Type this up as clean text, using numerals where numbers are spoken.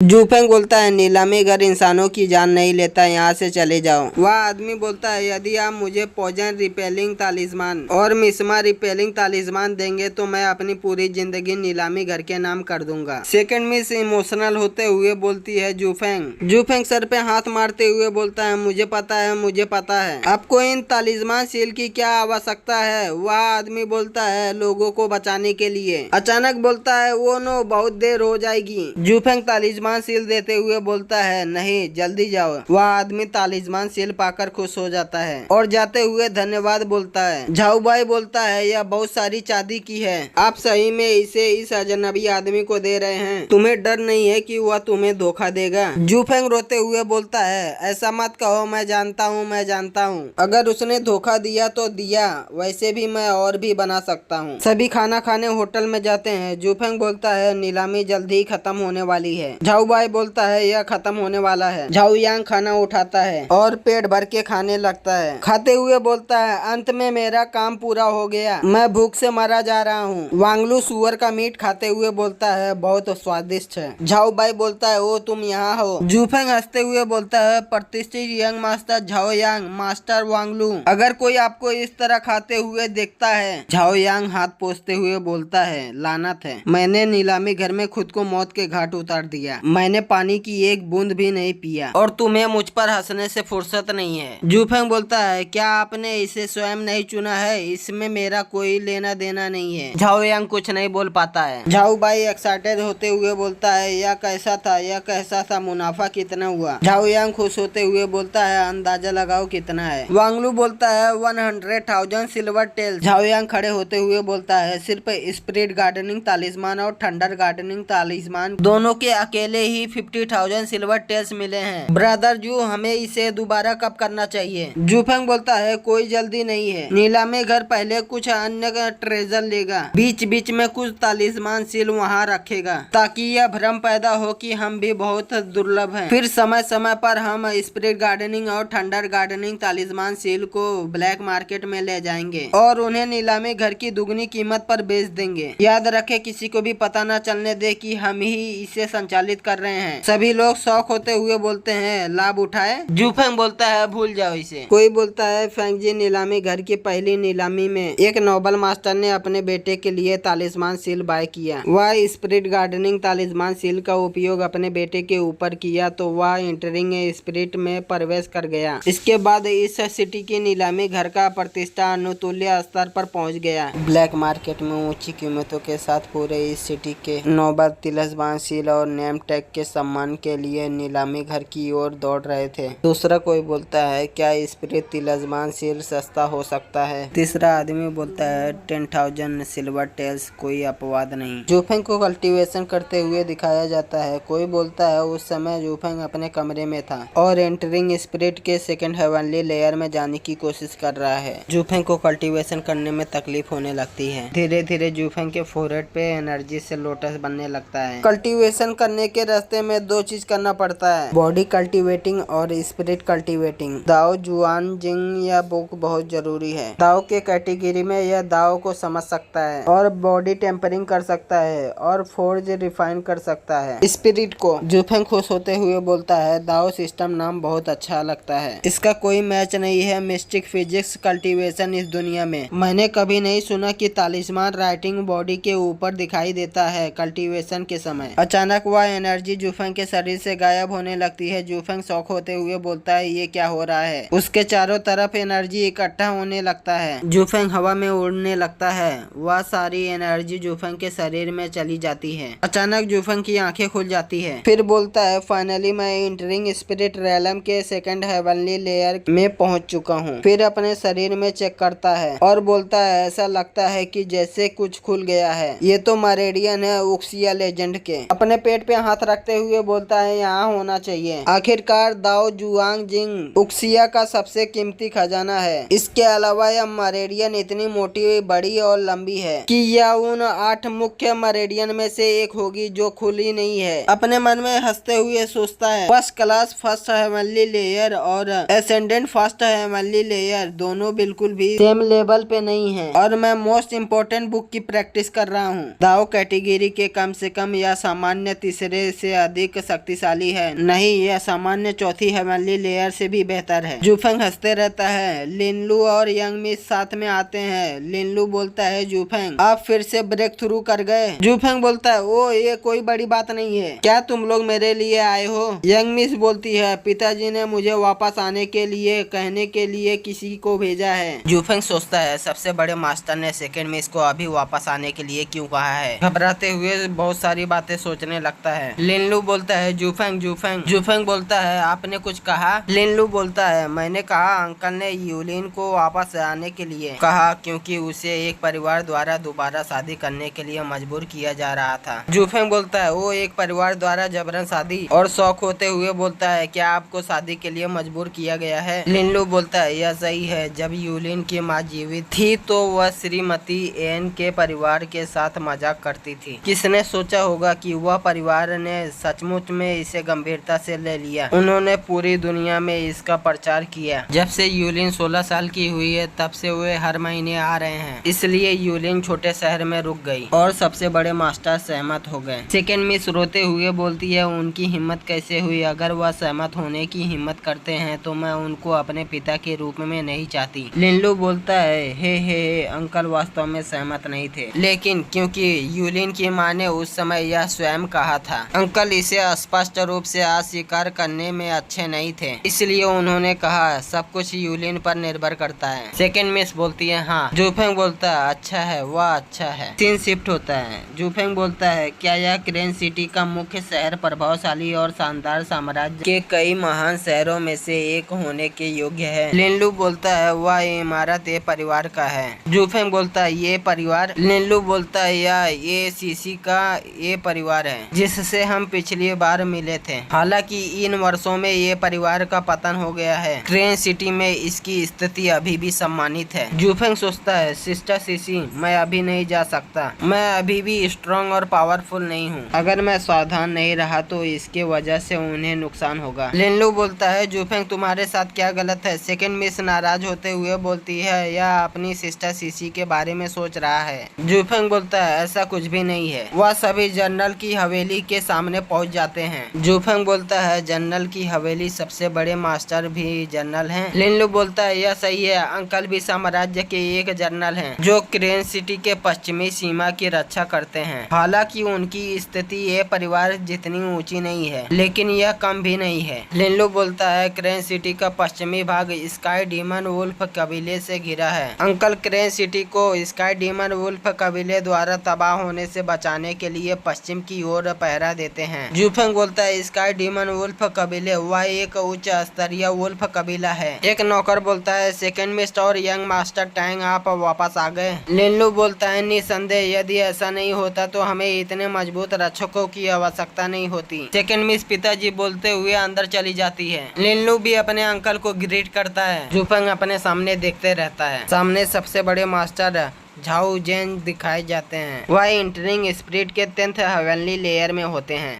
जूफेंग बोलता है नीलामी घर इंसानों की जान नहीं लेता, यहाँ से चले जाओ। वह आदमी बोलता है यदि आप मुझे पॉइजन रिपेलिंग तालिस्मान और मिस्मा रिपेलिंग तालिस्मान देंगे तो मैं अपनी पूरी जिंदगी नीलामी घर के नाम कर दूंगा। सेकंड मिस इमोशनल होते हुए बोलती है जूफेंग। जूफेंग सर पे हाथ मारते हुए बोलता है मुझे पता है आपको इन तालिस्मान सील की क्या आवश्यकता है। वह आदमी बोलता है लोगों को बचाने के लिए। अचानक बोलता है वो नो बहुत देर हो जाएगी। जूफेंग तालिस्मान सील देते हुए बोलता है नहीं जल्दी जाओ। वह आदमी तालिस्मान सील पाकर खुश हो जाता है और जाते हुए धन्यवाद बोलता है। झाऊ भाई बोलता है यह बहुत सारी चांदी की है, आप सही में इसे इस अजनबी आदमी को दे रहे हैं, तुम्हें डर नहीं है कि वह तुम्हें धोखा देगा। जूफेंग रोते हुए बोलता है ऐसा मत कहो, मैं जानता हूँ अगर उसने धोखा दिया तो दिया, वैसे भी मैं और भी बना सकता हूँ। सभी खाना खाने होटल में जाते हैं। जूफेंग बोलता है नीलामी जल्दी ही खत्म होने वाली है। झाऊ भाई बोलता है यह खत्म होने वाला है। झाऊ यांग खाना उठाता है और पेट भर के खाने लगता है। खाते हुए बोलता है अंत में मेरा काम पूरा हो गया, मैं भूख से मरा जा रहा हूँ। वांगलू सुअर का मीट खाते हुए बोलता है बहुत स्वादिष्ट है। झाऊ भाई बोलता है ओ तुम यहाँ हो। जूफेंग हंसते हुए बोलता है प्रतिष्ठित यंग मास्टर झाओ यांग, मास्टर वांगलू, अगर कोई आपको इस तरह खाते हुए देखता है। झाओ यांग हाथ पोंछते हुए बोलता है लानत है, मैंने नीलामी घर में खुद को मौत के घाट उतार दिया, मैंने पानी की एक बूंद भी नहीं पिया और तुम्हें मुझ पर हंसने से फुर्सत नहीं है। जूफेंग बोलता है क्या आपने इसे स्वयं नहीं चुना है, इसमें मेरा कोई लेना देना नहीं है। झाओ यांग कुछ नहीं बोल पाता है। झाऊ भाई एक्साइटेड होते हुए बोलता है यह कैसा था, मुनाफा कितना हुआ। झाओ यांग खुश होते हुए बोलता है अंदाजा लगाओ कितना है। वांगलू बोलता है 100,000 सिल्वर टेल्स। झाओ यांग खड़े होते हुए बोलता है सिर्फ स्पिरिट गार्डनिंग तालिस्मान और थंडर गार्डनिंग तालिस्मान दोनों के अकेले ही 50,000 सिल्वर टेल्स मिले हैं। ब्रदर जू हमें इसे दोबारा कब करना चाहिए। जूफेंग बोलता है कोई जल्दी नहीं है, नीलामी घर पहले कुछ अन्य ट्रेजर लेगा, बीच बीच में कुछ तालिस्मान सील वहाँ रखेगा ताकि यह भ्रम पैदा हो कि हम भी बहुत दुर्लभ हैं। फिर समय समय पर हम स्पिरिट गार्डनिंग और थंडर गार्डनिंग तालिस्मान सील को ब्लैक मार्केट में ले जाएंगे और उन्हें नीलामी घर की दुगनी कीमत पर बेच देंगे। याद रखे किसी को भी पता न चलने दे कि हम ही इसे संचालित कर रहे हैं। सभी लोग शौक होते हुए बोलते हैं लाभ उठाए। जूफेंग बोलता है भूल जाओ इसे। कोई बोलता है फेंग जी नीलामी घर की पहली नीलामी में एक नोबल मास्टर ने अपने बेटे के लिए तालिस्मान सील बाय किया। वह स्पिरिट गार्डनिंग तालिस्मान सील का उपयोग अपने बेटे के ऊपर किया तो वह इंटरिंग स्पिरिट में प्रवेश कर गया। इसके बाद इस सिटी की नीलामी घर का प्रतिष्ठा अनुतुल्य स्तर पर पहुंच गया। ब्लैक मार्केट में ऊंची कीमतों के साथ पूरे इस सिटी के नोबल तिलस्मान सील और नेम टैग के सम्मान के लिए नीलामी घर की ओर दौड़ रहे थे। दूसरा कोई बोलता है क्या स्पिरिट तिलस्मान सील सस्ता हो सकता है। तीसरा आदमी बोलता है 10,000 सिल्वर टेल्स कोई अपवाद नहीं। जूफेंग को कल्टीवेशन करते हुए दिखाया जाता है। कोई बोलता है उस समय जूफेंग अपने कमरे में था और एंटरिंग स्पिरिट के सेकंड हेवनली लेयर में जाने की कोशिश कर रहा है। जूफेंग को कल्टीवेशन करने में तकलीफ होने लगती है। धीरे धीरे जूफेंग के फोरहेड पे एनर्जी से लोटस बनने लगता है। कल्टीवेशन करने के रास्ते में दो चीज करना पड़ता है, बॉडी कल्टीवेटिंग और स्पिरिट कल्टीवेटिंग। दाओ जुआन जिंग यह बुक बहुत जरूरी है। दाओ के कैटेगरी में यह दाओ को समझ सकता है और बॉडी टेम्परिंग कर सकता है और फोर्ज रिफाइन कर सकता है। स्पिरिट को जूफेंग खुश होते हुए बोलता है दाओ सिस्टम नाम बहुत अच्छा लगता है, इसका कोई मैच नहीं है मिस्टिक फिजिक्स कल्टीवेशन इस दुनिया में। मैंने कभी नहीं सुना कि तालिस्मान राइटिंग बॉडी के ऊपर दिखाई देता है कल्टीवेशन के समय। अचानक वह एनर्जी जूफेंग के शरीर से गायब होने लगती है। जूफेंग शॉक होते हुए बोलता है ये क्या हो रहा है। उसके चारों तरफ एनर्जी इकट्ठा होने लगता है। जूफेंग हवा में उड़ने लगता है। वह सारी एनर्जी जूफेंग के शरीर में चली जाती है। अचानक जूफेंग की आंखें खुल जाती है। फिर बोलता है फाइनली मैं इंटरिंग स्पिरिट रैलम के सेकंड हेवनली लेयर में पहुंच चुका हूं। फिर अपने शरीर में चेक करता है और बोलता है ऐसा लगता है कि जैसे कुछ खुल गया है। ये तो मरेडियन है उक्सिया लेजेंड के। अपने पेट पे हाथ रखते हुए बोलता है यहाँ होना चाहिए। आखिरकार दाओ जुआंग जिंग उक्सिया का सबसे कीमती खजाना है। इसके अलावा यह मरेडियन इतनी मोटी बड़ी और लंबी है कि यह उन 8 मुख्य मरेडियन में से एक होगी जो खुली नहीं है। अपने मन में हंसते हुए सोचता है first class first heavenly layer और एसेंडेंट फर्स्ट हेवनली लेयर दोनों बिल्कुल भी सेम लेवल पे नहीं है और मैं मोस्ट इम्पोर्टेंट बुक की प्रैक्टिस कर रहा हूँ। दाओ कैटेगरी के कम से कम या सामान्य तीसरे से अधिक शक्तिशाली है। नहीं, यह सामान्य चौथी हेवनली लेयर से भी बेहतर है। जूफेंग हंसते रहता है। लिनलू और यंग मिस साथ में आते हैं। लिनलू बोलता है, जूफेंग आप फिर से ब्रेक थ्रू कर गए। जूफेंग बोलता है, ओ ये कोई बड़ी बात नहीं है, क्या तुम लोग मेरे लिए आए हो? यंग मिस बोलती है, पिताजी ने मुझे वापस आने के लिए कहने के लिए किसी को भेजा है। जूफेंग सोचता है, सबसे बड़े मास्टर ने सेकंड मिस को अभी वापस आने के लिए क्यों कहा है। घबराते हुए बहुत सारी बातें सोचने लगता है। लिनलू बोलता है, जूफेंग जूफेंग जूफेंग बोलता है, आपने कुछ कहा? लिनलू बोलता है, मैंने कहा अंकल ने यूलिन को वापस आने के लिए कहा क्योंकि उसे एक परिवार द्वारा दोबारा शादी करने के लिए मजबूर किया जा रहा था। जूफेंग बोलता है, वो एक परिवार द्वारा जबरन शादी, और शौक होते हुए बोलता है, क्या आपको शादी के लिए मजबूर किया गया है? लिनलू बोलता है, यह सही है। जब यूलिन की माँ जीवित थी तो वह श्रीमती एन के परिवार के साथ मजाक करती थी। किसने सोचा होगा कि वह परिवार ने सचमुच में इसे गंभीरता से ले लिया। उन्होंने पूरी दुनिया में इसका प्रचार किया। जब से यूलिन 16 साल की हुई है तब से वे हर महीने आ रहे हैं, इसलिए यूलिन छोटे शहर में रुक गई और सबसे बड़े मास्टर सहमत हो गए। सेकंड मिस रोते हुए बोलती है, उनकी हिम्मत कैसे हुई? अगर वह सहमत होने की हिम्मत करते हैं तो मैं उनको अपने पिता के रूप में नहीं चाहती। लिनलू बोलता है, हे अंकल वास्तव में सहमत नहीं थे, लेकिन क्योंकि यूलिन की माँ ने उस समय यह स्वयं कहा था। अंकल इसे स्पष्ट रूप से अस्वीकार करने में अच्छे नहीं थे, इसलिए उन्होंने कहा सब कुछ यूलिन पर निर्भर करता है। सेकंड मिस बोलती है, हाँ। जूफेंग बोलता है, अच्छा है, वह अच्छा है। सीन शिफ्ट होता है। जूफेंग बोलता है, क्या यह क्रेन सिटी का मुख्य शहर प्रभावशाली और शानदार साम्राज्य के कई महान शहरों में से एक होने के योग्य है? लिनलू बोलता है, वह इमारत ये परिवार का है। जूफेंग बोलता है, ये परिवार? लिनलू बोलता है, ये सीसी का ये परिवार है जिससे हम पिछली बार मिले थे। हालांकि इन वर्षों में ये परिवार का पतन हो गया है, क्रेन सिटी में इसकी स्थिति अभी भी सम्मानित है। जूफेंग सोचता है, सिस्टर सीसी मैं अभी नहीं जा सकता, मैं अभी भी स्ट्रॉन्ग और पावरफुल नहीं हूँ। अगर मैं सावधान नहीं रहा तो इसके वजह से उन्हें नुकसान होगा। लिनलू बोलता है, जूफेंग तुम्हारे साथ क्या गलत है? सेकंड मिस नाराज होते हुए बोलती है, यह अपनी सिस्टर सीसी के बारे में सोच रहा है। जूफेंग बोलता है, ऐसा कुछ भी नहीं है। वह सभी जनरल की हवेली के सामने पहुंच जाते हैं। जूफेंग बोलता है, जनरल की हवेली सबसे बड़े मास्टर भी जनरल हैं। लिनलू बोलता है, यह सही है, अंकल भी साम्राज्य के एक जनरल हैं जो क्रेन सिटी के पश्चिमी सीमा की रक्षा करते हैं। हालांकि उनकी स्थिति ये परिवार जितनी ऊंची नहीं है, लेकिन यह कम भी नहीं है। लिनलू बोलता है, क्रेन सिटी का पश्चिमी भाग स्काई डीमन वुल्फ कबीले से घिरा है। अंकल क्रेन सिटी को स्काई डीमन वुल्फ कबीले द्वारा तबाह होने से बचाने के लिए पश्चिम की ओर पहरा देते हैं। जूफेंग बोलता है, स्काई डीमन वुल्फ कबीले वह एक उच्च स्तरीय वुल्फ कबीला है। एक नौकर बोलता है, सेकंड मिस्ट और यंग मास्टर टैंग आप वापस आ गए। लिनलू बोलता है, निसंदेह यदि ऐसा नहीं होता तो हमें इतने मजबूत रक्षकों की आवश्यकता नहीं होती। सेकंड मिस पिताजी बोलते हुए अंदर चली जाती है। लिनलू भी अपने अंकल को ग्रीट करता है। जूफेंग अपने सामने देखते रहता है। सामने सबसे बड़े मास्टर झाओ जेन दिखाए जाते हैं। वह इंटरिंग स्पिरिट के 10th हेवनली लेयर में होते हैं।